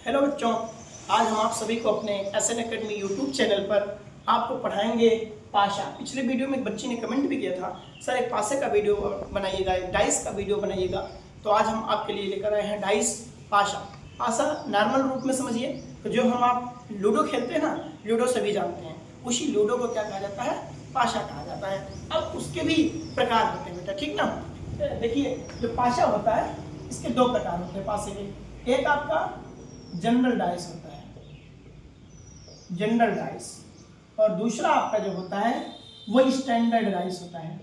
Hello बच्चों, आज हम आप सभी को अपने SN अकेडमी यूट्यूब चैनल पर आपको पढ़ाएंगे पाशा। पिछले वीडियो में एक बच्ची ने कमेंट भी किया था, सर एक पासे का वीडियो बनाइएगा, एक डाइस का वीडियो बनाइएगा। तो आज हम आपके लिए लेकर आए हैं डाइस पाशा। पाशा नॉर्मल रूप में समझिए तो जो हम आप लूडो खेलते हैं ना, लूडो सभी जानते हैं, उसी लूडो को क्या कहा जाता है? पाशा कहा जाता है। अब उसके भी प्रकार होते हैं बेटा, ठीक ना। देखिए जो पाशा होता है इसके दो प्रकार होते हैं पासे के। एक आपका जनरल डाइस होता है, जनरल डाइस, और दूसरा आपका जो होता है वो स्टैंडर्ड डाइस होता है,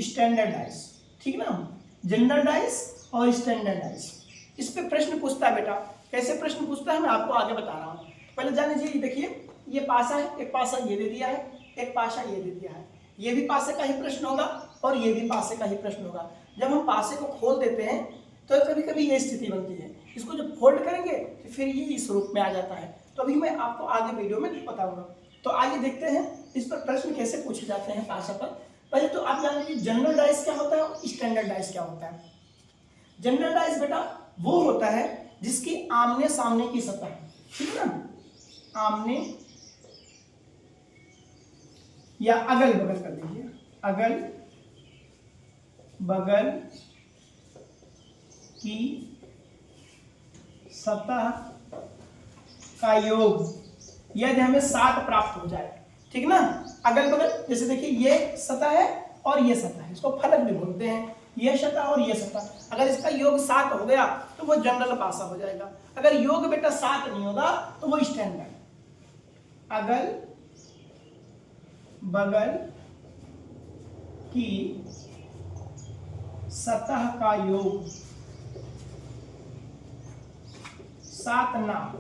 स्टैंडर्ड डाइस, ठीक ना। जनरल डाइस और स्टैंडर्ड डाइस। इस पे प्रश्न पूछता है बेटा। कैसे प्रश्न पूछता है मैं आपको आगे बता रहा हूँ। पहले जान लीजिए, देखिए ये पासा है, एक पासा ये दे दिया है, एक पासा ये दे दिया है। ये भी पासे का ही प्रश्न होगा और ये भी पासे का ही प्रश्न होगा। जब हम पासे को खोल देते हैं तो कभी कभी ये स्थिति बनती है, इसको जब फोल्ड करेंगे तो फिर ये इस रूप में आ जाता है। तो अभी मैं आपको आगे वीडियो में बताऊंगा। तो आइए देखते हैं इस पर प्रश्न कैसे पूछे जाते हैं पाशा पर। पहले तो आप जान लीजिए जनरल डाइस क्या होता है और स्टैंडर्ड डाइस क्या होता है। जनरल डाइस बेटा वो होता है जिसकी आमने सामने की सतह, ठीक है ना, आमने या अगल बगल कर दीजिए, अगल बगल की सतह का योग यदि हमें 7 प्राप्त हो जाए, ठीक ना। अगल बगल जैसे देखिए ये सतह है और ये सतह है, इसको फलक भी बोलते हैं। ये सतह और ये सतह, अगर इसका योग 7 हो गया तो वो जनरल पासा हो जाएगा। अगर योग बेटा 7 नहीं होगा तो वो स्टैंडर्ड। अगल बगल की सतह का योग 7 ना हो,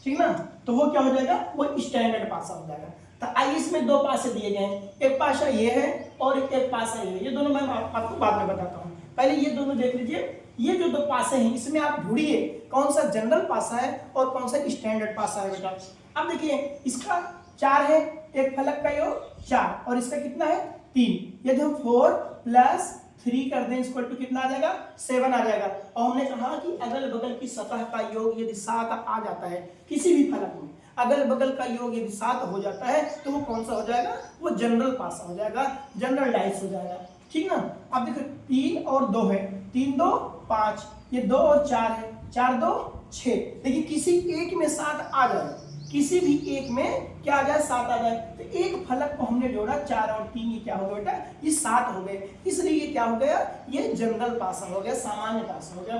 ठीक ना, तो वो क्या हो जाएगा? वो स्टैंडर्ड पासा हो जाएगा। तो आइए इसमें 2 पासे दिए गए हैं, एक पासा ये है और एक पासा ये है। ये दोनों मैं आपको बाद में बताता हूँ, पहले ये दोनों देख लीजिए। ये जो 2 पासे हैं इसमें आप ढूंढिए कौन सा जनरल पासा है और कौन सा स्टैंडर्ड पासा है बेटा। अब देखिए इसका 4 है, एक फलक का योग 4 और इसका कितना है 3। यदि हम 4 + 3 कर दें इक्वल टू कितना आ जाएगा? 7 आ जाएगा। और हमने कहा कि अगल बगल की सतह का योग यदि 7 आ जाता है किसी भी फलक में, अगल बगल का योग यदि 7 हो जाता है तो वो कौन सा हो जाएगा? वो जनरल पासा हो जाएगा, जनरल डाइस हो जाएगा, ठीक ना। अब देखो 3 और 2 है, 3 2 5, ये 2 और 4 है, 4 2 6। देखिए किसी एक में 7 आ जाए, किसी भी एक में क्या आ जाए? 7 आ जाए। तो एक फलक को हमने जोड़ा 4 और 3, ये क्या हो गया बेटा? ये 7 हो गए, इसलिए ये क्या हो गया? ये जनरल पासा हो गया, सामान्य पासा हो गया।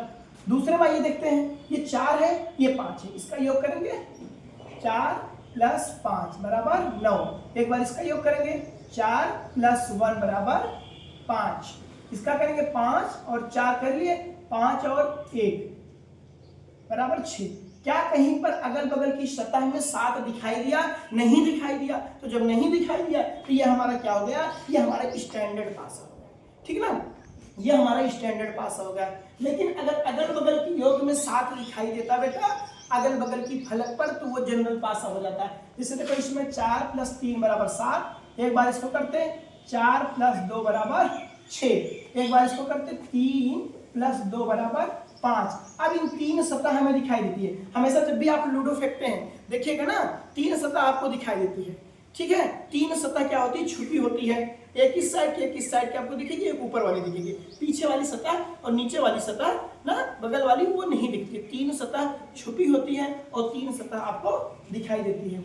दूसरे में ये देखते हैं, ये 4 है ये 5 है, इसका योग करेंगे 4 + 5 = 9। एक बार इसका योग करेंगे 4 + 1 = 5, इसका करेंगे 5 और 4 कर लिए, 5 और 1 = 6। क्या कहीं पर अगल बगल की सतह में 7 दिखाई दिया? नहीं दिखाई दिया। तो जब नहीं दिखाई दिया तो ये हमारा क्या हो गया? ये हमारा स्टैंडर्ड पासा हो गया, ठीक ना, ये हमारा स्टैंडर्ड पासा हो गया। लेकिन अगर अगल बगल की योग में 7 दिखाई देता बेटा अगल बगल की फलक पर, तो वो जनरल पासा हो जाता है। जैसे देखो इसमें 4 + 3 = 7। एक बार इसको करते 4 + 2 = 6। एक बार इसको करते 3 + 2 = 5। अब इन 3 सतह हमें दिखाई देती है। हमेशा जब भी आप लूडो फेंकते हैं देखिएगा ना, 3 सतह आपको दिखाई देती है, ठीक है। 3 सतह क्या होती है? छुपी होती है। एक इस साइड की, एक इस साइड की आपको दिखेगी, एक ऊपर वाली दिखेगी, पीछे वाली सतह और नीचे वाली सतह ना, बगल वाली वो नहीं दिखती। 3 सतह छुपी होती है और 3 सतह आपको दिखाई देती है,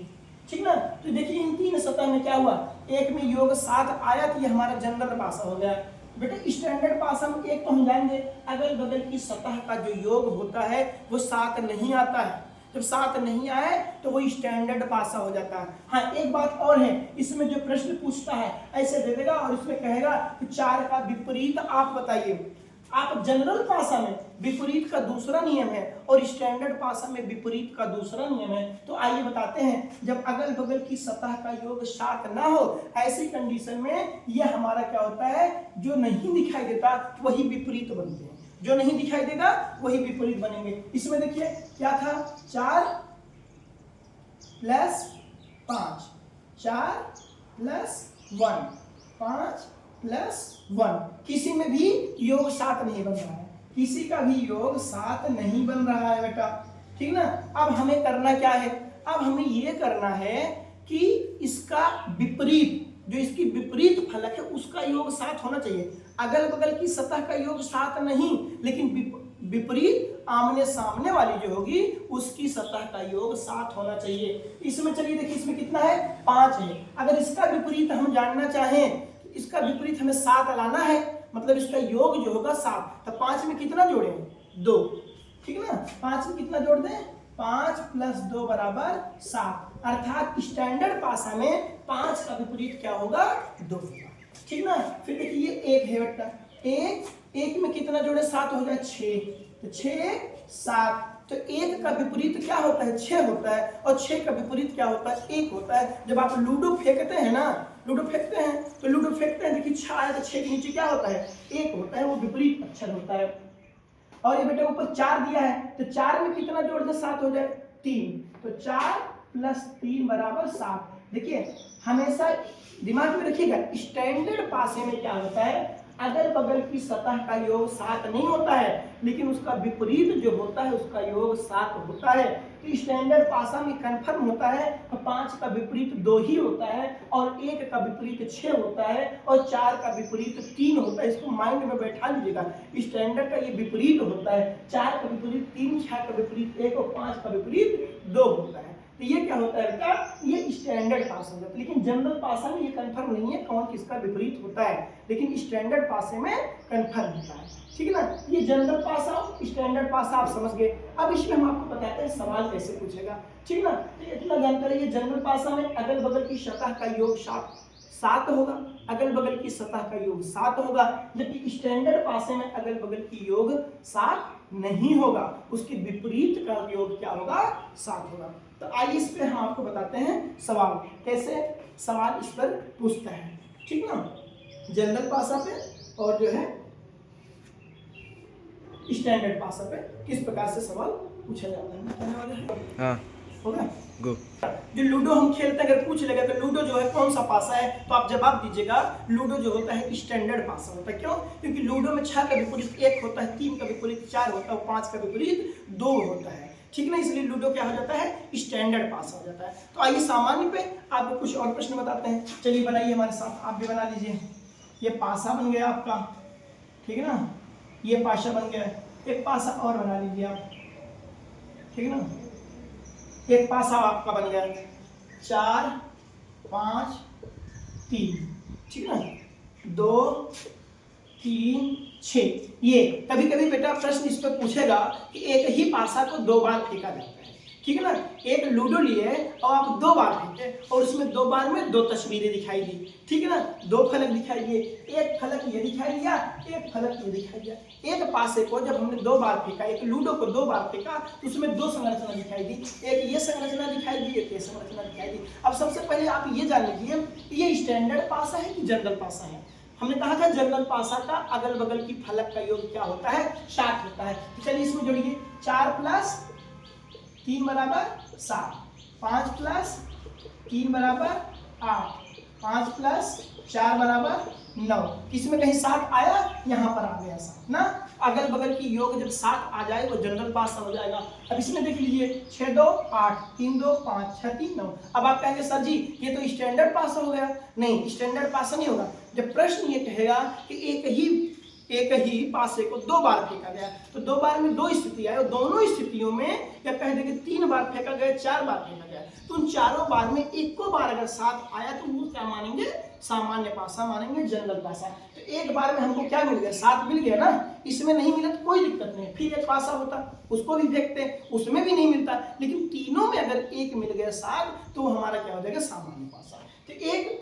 ठीक ना। तो देखिए इन 3 सतह में क्या हुआ? एक में योग 7 आया तो ये हमारा जनरल पासा हो गया बेटा। स्टैंडर्ड पासा में एक तो हम जानेंगे अगल बगल की सतह का जो योग होता है वो 7 नहीं आता है। जब 7 नहीं आए तो वो स्टैंडर्ड पासा हो जाता है। हाँ एक बात और है, इसमें जो प्रश्न पूछता है ऐसे दे देगा और इसमें कहेगा कि 4 का विपरीत आप बताइए। आप जनरल पासा में विपरीत का दूसरा नियम है और स्टैंडर्ड पासा में विपरीत का दूसरा नियम है। तो आइए बताते हैं, जब अगल बगल की सतह का योग 7 ना हो ऐसी कंडीशन में यह हमारा क्या होता है? जो नहीं दिखाई देता वही विपरीत बनते हैं, जो नहीं दिखाई देगा वही विपरीत बनेंगे। इसमें देखिए क्या था? 4 + 5, 4 + 1, 5 + 1, किसी में भी योग 7 नहीं बन रहा है, किसी का भी योग 7 नहीं बन रहा है बेटा, ठीक ना। अब हमें करना क्या है, अब हमें ये करना है कि इसका विपरीत, जो इसकी विपरीत फलक है उसका योग 7 होना चाहिए। अगल बगल की सतह का योग 7 नहीं, लेकिन विपरीत आमने सामने वाली जो होगी उसकी सतह का योग 7 होना चाहिए। इसमें चलिए देखिए, इसमें कितना है, 5 है। अगर इसका विपरीत हम जानना चाहें, इसका विपरीत हमें 7 लाना है, मतलब इसका योग जो होगा 7, तो 5 में कितना जोड़े, 2, ठीक ना। 5 में कितना जोड़ दें, 5 + 2 = 7, अर्थात स्टैंडर्ड भाषा में 5 का विपरीत क्या होगा, 2 होगा, ठीक ना। फिर देखिए ये 1 है बेटा, 1 में कितना जोड़े, 7 हो जाए 6, तो 6 7, तो 1 का विपरीत क्या होता है, 6 होता है, और 6 का विपरीत क्या होता है, 1 होता है। जब आप लूडो फेंकते हैं ना, लूडो फेंकते हैं तो लूडो फेंकते हैं, देखिए 6 आया तो 6 के नीचे क्या होता है, 1 होता है, वो विपरीत अक्षर होता है। और ये बेटा ऊपर 4 दिया है, तो 4 में कितना जोड़ दे, 7 हो जाए 3, तो 4 + 3 = 7। देखिए हमेशा दिमाग में रखिएगा, स्टैंडर्ड भाषा में क्या होता है, अगल बगल की सतह का योग 7 नहीं होता है, लेकिन उसका विपरीत जो होता है उसका योग 7 होता है। तो स्टैंडर्ड भाषा में कंफर्म होता है, तो 5 का विपरीत 2 ही होता है, और 1 का विपरीत 6 होता है, और 4 का विपरीत 3 होता है। इसको माइंड में बैठा लीजिएगा, स्टैंडर्ड का ये विपरीत होता है, 4 का विपरीत 3, 6 का विपरीत 1 और 5 का विपरीत 2 होता है। तो ये क्या होता है बेटा, ये स्टैंडर्ड पास हो जाता है, लेकिन जनरल पासा में ये कंफर्म नहीं है कौन किसका विपरीत होता है, लेकिन स्टैंडर्ड पासे में कंफर्म होता है, ठीक है ना। ये जनरल पासा, स्टैंडर्ड पासा आप समझ गए। अब इसमें हम आपको बताते हैं सवाल कैसे पूछेगा, ठीक ना। तो इतना जानकारी है, जनरल पासा में अगल बगल की सतह का योग 7 होगा, अगल बगल की सतह का योग 7 होगा, जबकि स्टैंडर्ड पासे में अगल बगल की योग 7 नहीं होगा, उसके विपरीत का योग क्या होगा, 7 होगा। तो आइए इस पे हम आपको बताते हैं सवाल, कैसे सवाल इस पर पूछता है, ठीक ना। जनरल भाषा पे और जो है स्टैंडर्ड भाषा पे किस प्रकार से सवाल पूछा जाता है। हाँ, होगा गो। जो लूडो हम खेलते हैं, अगर पूछ लेगा तो लूडो जो है कौन सा पासा है, तो आप जवाब दीजिएगा लूडो जो होता है स्टैंडर्ड पासा होता है। क्यों, क्योंकि लूडो में 6 का विपरीत 1 होता है, 3 का विपरीत 4 होता है, और 5 का विपरीत 2 होता है, ठीक ना। इसलिए लूडो क्या हो जाता है, स्टैंडर्ड पासा हो जाता है। तो आइए सामान्य पे आपको कुछ और प्रश्न बताते हैं। चलिए बनाइए हमारे साथ, आप भी बना लीजिए। ये पासा बन गया आपका, ठीक है ना, ये पासा बन गया, एक पासा और बना लीजिए आप, ठीक है ना। एक पासा आपका बन गया 4 5 3, ठीक है ना, 2 3 6। ये कभी कभी बेटा प्रश्न इस पर पूछेगा कि एक ही पासा को 2 बार फेंका जाता है, ठीक है ना। एक लूडो लिए और आप 2 बार फेंके, और उसमें 2 बार में 2 तस्वीरें दिखाई दी, ठीक है ना, 2 फलक दिखाई दिए, एक फलक ये दिखाई दिया, एक फलक ये दिखाई दिया। एक पासे को जब हमने 2 बार फेंका, एक लूडो को 2 बार फेंका, तो उसमें 2 संरचना दिखाई दी, एक ये संरचना दिखाई दी, एक ये संरचना दिखाई दी। अब सबसे पहले आप ये जान लीजिए ये स्टैंडर्ड पासा है कि जनरल पासा है। हमने कहा था जनरल पासा का अगल बगल की फलक का योग क्या होता है, 7 होता है। तो चलिए इसमें जोड़िए, 4 + 3 = 7, 5 + 3 = 8, 5 + 4 = 9। इसमें कहीं 7 आया, यहाँ पर आ गया 7 ना। अगल बगल की योग जब 7 आ जाए वो जनरल पासा हो जाएगा। अब इसमें देख लीजिए, 6 2 8, 3 2 5, 6 3 9। अब आप कहेंगे सर जी ये तो स्टैंडर्ड पासा हो गया। नहीं, स्टैंडर्ड पासा नहीं होगा। जब प्रश्न ये कहेगा कि एक ही पासे को 2 बार फेंका गया, तो 2 बार में 2 स्थिति आए, और दोनों स्थितियों में या कह देंगे 3 बार फेंका गया, 4 बार फेंका गया, तो उन चारों बार में एक को बार अगर 7 आया तो वो क्या मानेंगे, सामान्य पासा मानेंगे, जनरल पासा। तो एक बार में हमको क्या मिल गया, 7 मिल गया ना। इसमें नहीं मिला तो कोई दिक्कत नहीं, फिर एक पासा होता उसको भी फेंकते, उसमें भी नहीं मिलता, लेकिन तीनों में अगर एक मिल गया 7 तो वो हमारा क्या हो जाएगा, सामान्य पासा। तो एक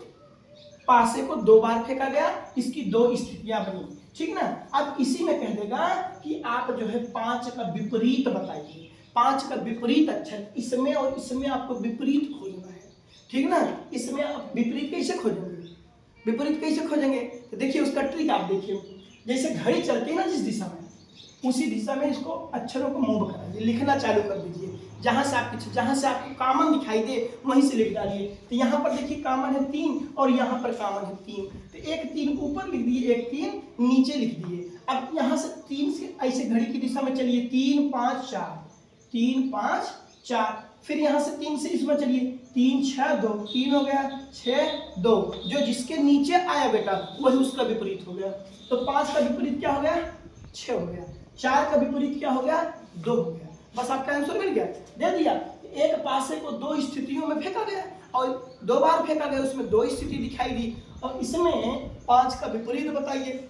पासे को 2 बार फेंका गया, इसकी 2 स्थितियां बनी, ठीक ना। अब इसी में कह देगा कि आप जो है 5 का विपरीत बताइए, 5 का विपरीत अक्षर इसमें और इसमें आपको विपरीत खोजना है, ठीक ना। इसमें आप विपरीत कैसे खोजेंगे, विपरीत कैसे खोजेंगे, तो देखिए उसका ट्रिक आप देखिए। जैसे घड़ी चलती है ना जिस दिशा में, उसी दिशा में इसको अक्षरों को मूव करा दीजिए, लिखना चालू कर दीजिए। जहाँ से आपको कॉमन दिखाई दे वहीं से लिख डालिए। तो यहाँ पर देखिए कॉमन है 3 और यहाँ पर कॉमन है 3, तो एक 3 ऊपर लिख दिए, एक 3 नीचे लिख दिए। अब यहाँ से 3 से ऐसे घड़ी की दिशा में चलिए, 3 5 4, 3 5 4, फिर यहाँ से 3 से इसमें चलिए, 3 6 2, 3 हो गया, 6 2, जो जिसके नीचे आया बेटा वही उसका विपरीत हो गया। तो 5 का विपरीत क्या हो गया, 6 हो गया। 4 का विपरीत क्या हो गया, 2 हो गया। बस आपका आंसर मिल गया, दे दिया। एक पासे को 2 स्थितियों में फेंका गया और 2 बार फेंका गया, उसमें 2 स्थिति दिखाई दी। और इसमें 5 का विपरीत बताइए,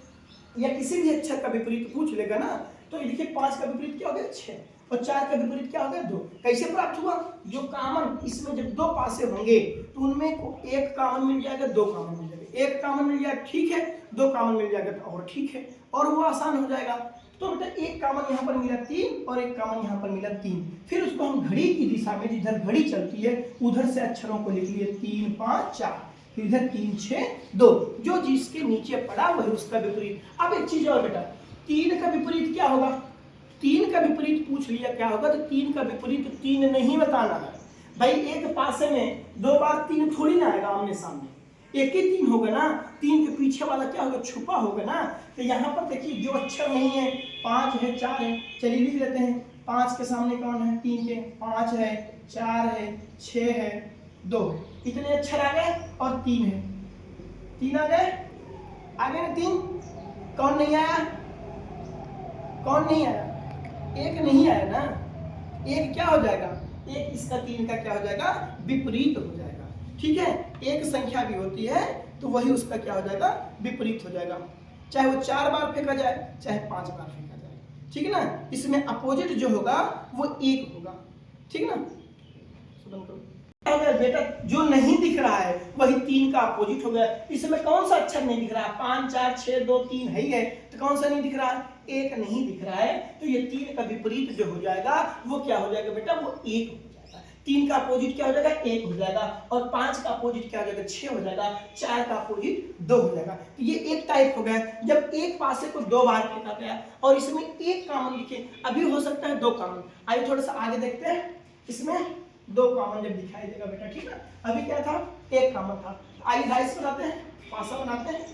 या किसी भी अक्षर का विपरीत पूछ लेगा ना, तो देखिए 5 का विपरीत क्या हो गया, 6, और 4 का विपरीत क्या हो गया, 2। कैसे प्राप्त हुआ, जो कॉमन इसमें जब 2 पासे होंगे तो उनमें को एक कॉमन मिल जाएगा, 2 कॉमन मिल जाएगा, एक कॉमन मिल जाएगा ठीक है, 2 कॉमन मिल जाएगा तो और ठीक है, और वो आसान हो जाएगा। तो बेटा एक कॉमन यहाँ पर मिला 3 और एक कॉमन यहाँ पर मिला 3, फिर उसको हम घड़ी की दिशा में जिधर घड़ी चलती है उधर से अक्षरों को लिख लिए, 3 5 4, फिर इधर 3 6 2, जो जिसके नीचे पड़ा वही उसका विपरीत। अब एक चीज और बेटा, 3 का विपरीत क्या होगा, 3 का विपरीत पूछ लिया क्या होगा, तो 3 का विपरीत 3 नहीं बताना है भाई। एक पासे में 2 बार 3 थोड़ी ना आएगा आमने सामने, एक ही 3 होगा ना, 3 के पीछे वाला क्या होगा, छुपा होगा ना। तो यहाँ पर देखिए जो अक्षर नहीं है, 5 है 4 है, चलिए लिख लेते हैं। 5 के सामने कौन है, 3 के, 5 है 4 है 6 है 2, इतने अक्षर आ गए, और 3 है, 3 आ गए, आगे ना 3, कौन नहीं आया, कौन नहीं आया, एक नहीं आया ना, एक क्या हो जाएगा, एक इसका 3 का क्या हो जाएगा, विपरीत हो जाएगा। ठीक है, एक संख्या भी होती है तो वही उसका क्या हो जाएगा, विपरीत हो जाएगा, चाहे वो 4 बार फेंका जाए चाहे 5 बार फेंका जाए। ठीक है ना, इसमें अपोजिट जो होगा वो 1 होगा। ठीक है ना, बेटा जो नहीं दिख रहा है वही 3 का अपोजिट हो गया। इसमें कौन सा अक्षर नहीं दिख रहा है, 5 4 6 2 3 है ही है, तो कौन सा नहीं दिख रहा है, एक नहीं दिख रहा है, तो ये 3 का विपरीत जो हो जाएगा वो क्या हो जाएगा बेटा, वो 1 हो जाएगा। 3 का अपोजिट क्या हो जाएगा, 1 हो जाएगा, और 5 का अपोजिट क्या हो जाएगा, 6 हो जाएगा, 4 का अपोजिट 2 हो जाएगा। तो ये एक टाइप हो गया जब एक पासे को 2 बार फेंका गया और इसमें एक कॉमन लिखे। अभी हो सकता है 2 कॉमन, आइए थोड़ा सा आगे देखते हैं, इसमें 2 कॉमन जब दिखाई देगा बेटा। ठीक है, अभी क्या था, एक कॉमन था। आइए डाइस बनाते हैं, पासा बनाते हैं,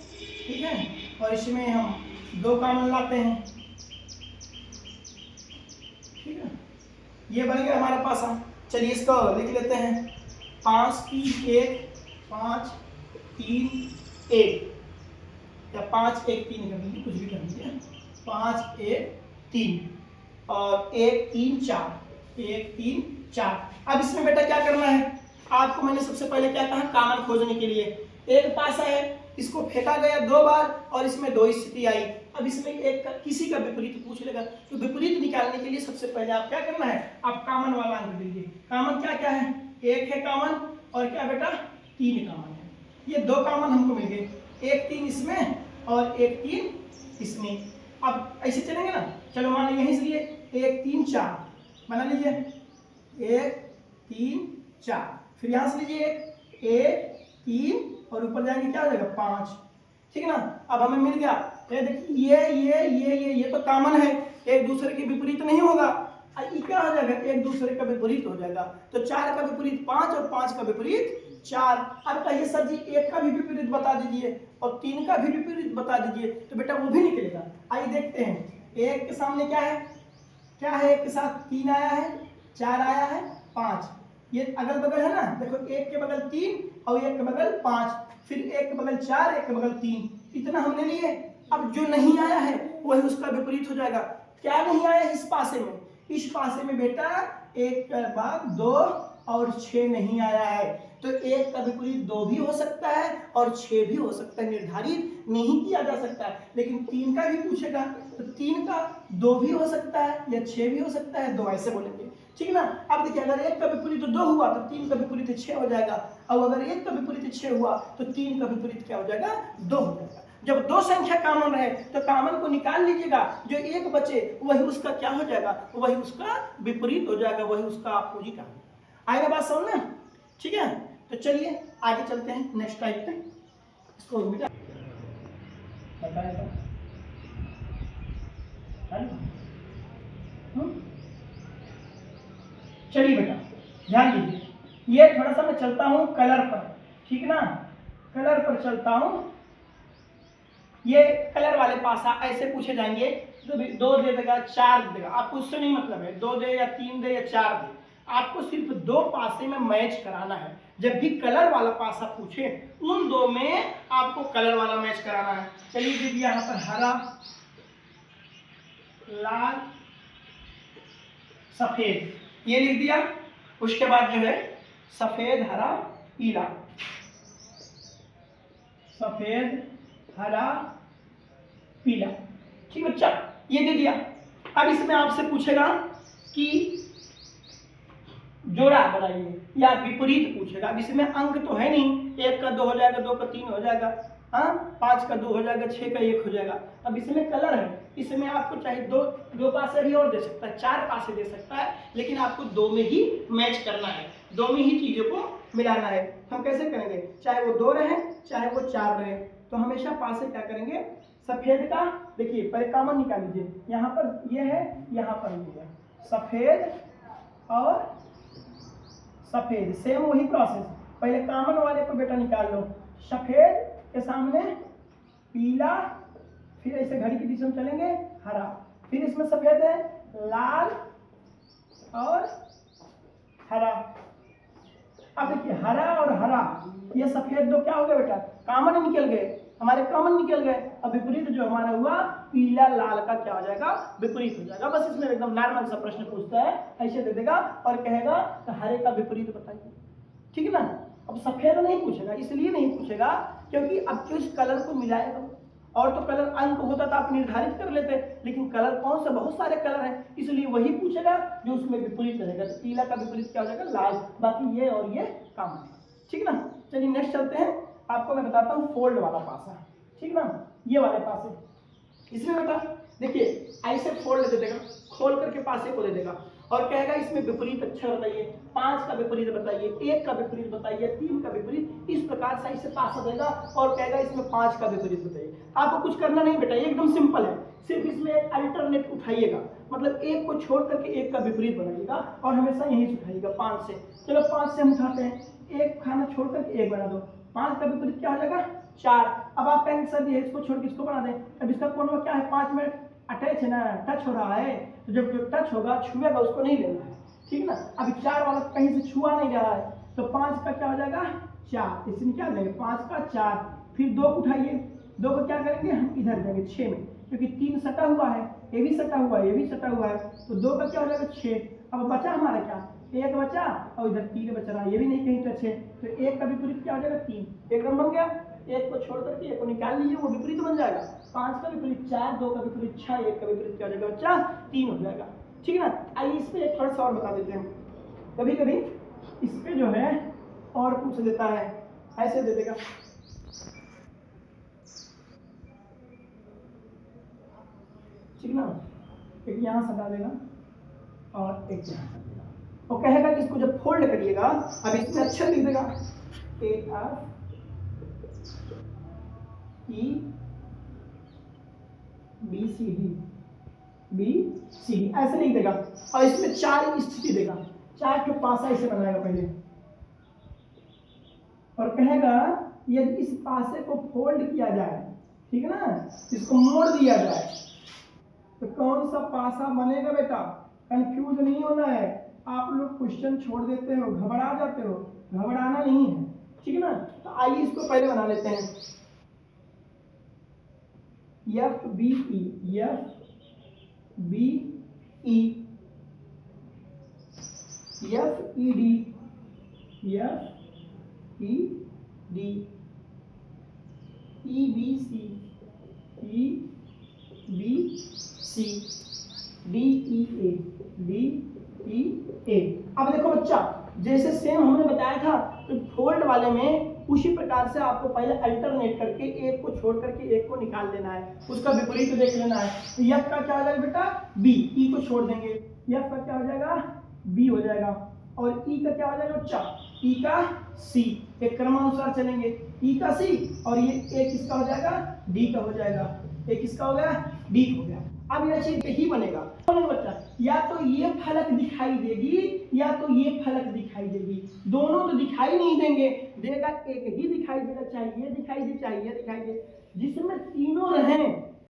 ठीक है, और इसमें हम 2 कॉमन लाते हैं। ठीक है, ये बन गया हमारा पासा। चलिए इसको लिख लेते हैं, 5 3 1 5 3 1, या 5 1 3 कर लीजिए, कुछ भी कर लीजिए, 5 1 3 और 1 3 4, 1 3 4। अब इसमें बेटा क्या करना है, आपको मैंने सबसे पहले क्या कहा, कॉमन खोजने के लिए एक पासा है, इसको फेंका गया 2 बार और इसमें 2 स्थिति आई। अब इसमें एक किसी का विपरीत पूछ लेगा, तो विपरीत निकालने के लिए सबसे पहले आप क्या करना है, आप कॉमन वाला अंक दीजिए। कॉमन क्या क्या है, 1 है कॉमन, और क्या बेटा 3 कॉमन है। ये 2 कॉमन हमको मिल गए, 1 3 इसमें और 1 3 इसमें। अब ऐसे चलेंगे ना, चलो मान लीजिए यहीं से लिए 1 3 4 बना लीजिए, 1 3 4, फिर यहाँ से लीजिए 1 3 और ऊपर जाएंगे क्या हो जाएगा 5। ठीक है ना, अब हमें मिल गया। ये देखिए ये तो कॉमन है, एक दूसरे के विपरीत नहीं होगा, ये क्या हो जाएगा, एक दूसरे का विपरीत हो जाएगा। तो 4 का विपरीत 5 और 5 का विपरीत 4। अब कहिए सर जी 1 का भी विपरीत बता दीजिए और 3 का भी विपरीत बता दीजिए, तो बेटा वो भी निकलेगा। आइए देखते हैं, 1 के सामने क्या है, क्या है, 1 के साथ 3 आया है, 4 आया है, 5, ये अगल बगल है ना, देखो 1 के बगल 3 और 1 के बगल 5, फिर 1 के बगल 4 1 के बगल 3, इतना हमने लिए। अब जो नहीं आया है वही उसका विपरीत हो जाएगा। क्या नहीं आया इस पासे में, इस पासे में बेटा 1 के बाद 2 और 6 नहीं आया है, तो 1 का विपरीत 2 भी हो सकता है और 6 भी हो सकता है, निर्धारित नहीं किया जा सकता है। लेकिन 3 का भी पूछेगा तो 3 का 2 भी हो सकता है या 6 भी हो सकता है, 2 ऐसे बोलेंगे। ठीक है ना, अब देखिए अगर 1 का विपरीत 2 हुआ तो 3 का विपरीत 6 हो जाएगा, और अगर 1 का विपरीत 6 हुआ तो 3 का विपरीत क्या हो जाएगा, 2 हो जाएगा। जब 2 संख्या कॉमन रहे तो कॉमन को निकाल लीजिएगा, जो एक बचे वही उसका क्या हो जाएगा, वही उसका विपरीत हो जाएगा, वही उसका अपोजिट आ जाएगा। आएगा बात समझ में? ठीक है, तो चलिए आगे चलते हैं नेक्स्ट टाइप पे। इसको बताया था चलिए बेटा ध्यान दीजिए, ये थोड़ा सा मैं चलता हूं कलर पर, ठीक ना, कलर पर चलता हूं। ये कलर वाले पासा ऐसे पूछे जाएंगे, तो 2 दे देगा, 4 दे देगा, आपको उससे नहीं मतलब है 2 दे या 3 दे या 4 दे, आपको सिर्फ 2 पासे में मैच कराना है। जब भी कलर वाला पासा पूछे उन 2 में आपको कलर वाला मैच कराना है। चलिए दीजिए यहाँ पर हरा, लाल, सफेद, ये लिख दिया। उसके बाद जो है सफेद, हरा, पीला, सफेद, हरा, पीला, ठीक बच्चा, ये दे दिया। अब इसमें आपसे पूछेगा कि जोड़ा बनाइए या विपरीत पूछेगा। अब इसमें अंक तो है नहीं, 1 का 2 हो जाएगा, 2 का 3 हो जाएगा, हाँ 5 का 2 हो जाएगा, 6 का 1 हो जाएगा। अब इसमें कलर है, इसमें आपको चाहे दो पासे भी और दे सकता है, 4 पासे दे सकता है, लेकिन आपको 2 में ही मैच करना है, 2 में ही चीजों को मिलाना है। हम कैसे करेंगे, चाहे वो 2 रहे चाहे वो 4 रहे, तो हमेशा पासे क्या करेंगे, सफेद का देखिए पहले कॉमन निकाल लीजिए, यहाँ पर ये है, यहाँ पर ये है, सफेद और सफेद, सेम वही प्रोसेस। पहले कॉमन वाले को बेटा निकाल लो, सफेद के सामने पीला, फिर ऐसे घड़ी की दिशा में चलेंगे हरा, फिर इसमें सफेद है, लाल और हरा। अब देखिए हरा और हरा, ये सफेद 2 क्या हो गए बेटा, कॉमन निकल गए, हमारे कॉमन निकल गए। अब विपरीत जो हमारा हुआ पीला लाल का क्या हो जाएगा, विपरीत हो जाएगा। बस इसमें एकदम नॉर्मल सा प्रश्न पूछता है, ऐसे दे देगा और कहेगा कि हरे का विपरीत बताइए, ठीक है ना। अब सफेद नहीं पूछेगा, इसलिए नहीं पूछेगा क्योंकि अब जो इस कलर को मिलाएगा, और तो कलर अंक होता तो आप निर्धारित कर लेते, लेकिन कलर कौन सा, बहुत सारे कलर हैं, इसलिए वही पूछेगा जो उसमें विपरीत रहेगा। तो पीला का विपरीत क्या हो जाएगा, लाल, बाकी ये और ये कॉमन है, ठीक ना। चलिए नेक्स्ट चलते हैं, आपको मैं बताता हूँ फोल्ड वाला पासा, ठीक ना, ये वाले पासे। इसमें बेटा देखिए ऐसे फोल्ड दे देगा, खोल करके पासे को दे देगा और कहेगा इसमें विपरीत अच्छा बताइए, 5 का विपरीत बताइए, 1 का विपरीत बताइए, 3 का विपरीत, इस प्रकार से ऐसे पासा देगा और कहेगा इसमें 5 का विपरीत बताइए। आपको कुछ करना नहीं बेटा, एकदम सिंपल है, सिर्फ इसमें एक अल्टरनेट उठाइएगा, मतलब 1 को छोड़ करके 1 का विपरीत बनाइएगा और हमेशा यही से उठाइएगा 5 से। चलो 5 से हम उठाते हैं, 1 खाना छोड़ करके 1 बना दो, 5 का विपरीत क्या हो जाएगा, 4। अब आप कहेंगे सर ये इसको छोड़ के इसको बना दें, अब इसका कोण क्या है, 5 में अटैच है ना, टच हो रहा है, तो जब जो टच होगा छुएगा उसको नहीं लेना है, ठीक ना। अभी 4 वाला कहीं से छुआ नहीं रहा है, तो 5 का क्या हो जाएगा, 4, इसे निकाल देंगे, 5 का 4, फिर 2 उठाइए, 2 को क्या करेंगे हम इधर जाएंगे 6 में, क्योंकि 3 सटा हुआ है, ये भी सटा हुआ है, ये भी सटा हुआ है, तो 2 का क्या हो जाएगा 6। अब बचा हमारा क्या, 1 बचा और इधर 3 बच रहा है, ये भी नहीं कहीं टच है, तो 1 का विपरीत क्या हो जाएगा 3, एकदम बन गया। 1 को छोड़ करके 1 को निकाल लीजिए, वो विपरीत बन जाएगा, 5 का विपरीत 4, 2 का विपरीत 6, 1 का विपरीत क्या हो जाएगा बच्चा 3 हो जाएगा, ठीक है ना। आइए इस पे एक थोड़ा सा और बता देते हैं, कभी कभी इस पे जो है और पूछ देता है, ऐसे दे देगा, ठीक ना, एक यहाँ सटा देगा और एक यहाँ सटा देगा, और कहेगा कि इसको जब फोल्ड करिएगा, अब इसमें अक्षर लिख देगा AR E BCD ऐसे लिख देगा, और इसमें 4 स्थिति देगा, 4 के पासा इसे बनाएगा पहले, और कहेगा यदि इस पासे को फोल्ड किया जाए, ठीक है ना, इसको मोड़ दिया जाए तो कौन सा पासा बनेगा बेटा, कंफ्यूज नहीं होना है। आप लोग क्वेश्चन छोड़ देते हो, घबरा जाते हो, घबराना नहीं है, ठीक है ना। तो आइए इसको पहले बना लेते हैं, FBE DEA। अब देखो बच्चा, जैसे सेम हमने बताया था तो फोल्ड वाले में उसी प्रकार से आपको पहले अल्टरनेट करके 1 को छोड़ करके 1 को निकाल लेना है, उसका विपरीत देख लेना है। तो F का क्या हो जाएगा बेटा B, E को छोड़ देंगे, F का क्या हो जाएगा B हो जाएगा, और E का क्या हो जाएगा बच्चा, E का C, एक क्रमानुसार चलेंगे, E का C, और ये एक किसका हो जाएगा D का हो जाएगा, एक किसका हो गया, डी हो गया। अब यह चीज ही बनेगा बच्चा, या तो ये फलक दिखाई देगी या तो ये फलक दिखाई देगी, दोनों तो दिखाई नहीं देंगे, देगा एक ही दिखाई देगा, चाहे ये दिखाई दे चाहे ये दिखाई दे। जिसमें तीनों रहें